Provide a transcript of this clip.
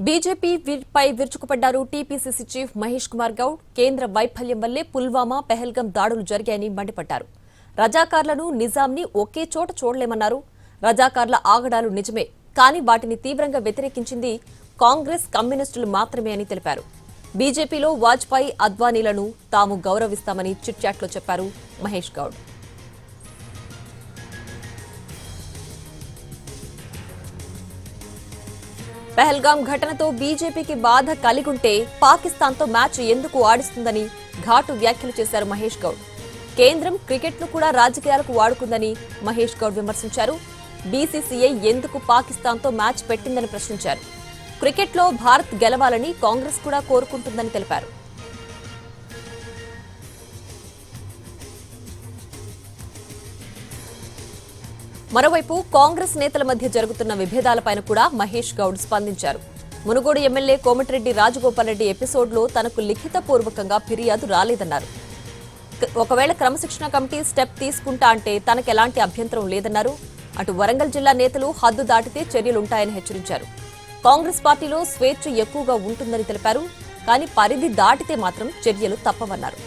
బీజేపీపై విరుచుకుపడ్డారు TPCC chief Mahesh Kumar Goud. కేంద్ర వైఫల్యం వల్లే పుల్వామా, పెహల్గాం దాడులు జరిగాయని మండిపడ్డారు. రజాకార్లను, నిజాంని ఒకే చోట చూడలేమన్నారు. రజాకార్ల ఆగడాలు నిజమే, కానీ వాటిని తీవ్రంగా వ్యతిరేకించింది కాంగ్రెస్, కమ్యూనిస్టులు మాత్రమే అని తెలిపారు. బీజేపీలో వాజ్పేయి, అద్వానీలను తాము గౌరవిస్తామని చిట్చాట్లో చెప్పారు మహేష్ గౌడ్. పెహల్గాం ఘటనతో బీజేపీకి బాధ కలిగుంటే పాకిస్తాన్తో మ్యాచ్ ఎందుకు ఆడిస్తుందని ఘాటు వ్యాఖ్యలు చేశారు మహేష్ గౌడ్. కేంద్రం క్రికెట్ను కూడా రాజకీయాలకు వాడుకుందని మహేష్ గౌడ్ విమర్శించారు. బీసీసీఐ ఎందుకు పాకిస్తాన్తో మ్యాచ్ పెట్టిందని ప్రశ్నించారు. క్రికెట్లో భారత్ గెలవాలని కాంగ్రెస్ కూడా కోరుకుంటుందని తెలిపారు. మరోవైపు కాంగ్రెస్ నేతల మధ్య జరుగుతున్న విభేదాలపైన కూడా మహేష్ గౌడ్ స్పందించారు. మునుగోడు ఎమ్మెల్యే కోమటిరెడ్డి రాజగోపాల్ రెడ్డి ఎపిసోడ్లో తనకు లిఖితపూర్వకంగా ఫిర్యాదు రాలేదన్నారు. ఒకవేళ క్రమశిక్షణ కమిటీ స్టెప్ తీసుకుంటా అంటే తనకెలాంటి అభ్యంతరం లేదన్నారు. అటు వరంగల్ జిల్లా నేతలు హద్దు దాటితే చర్యలుంటాయని హెచ్చరించారు. కాంగ్రెస్ పార్టీలో స్వేచ్ఛ ఎక్కువగా ఉంటుందని తెలిపారు. కానీ పరిధి దాటితే మాత్రం చర్యలు తప్పవన్నారు.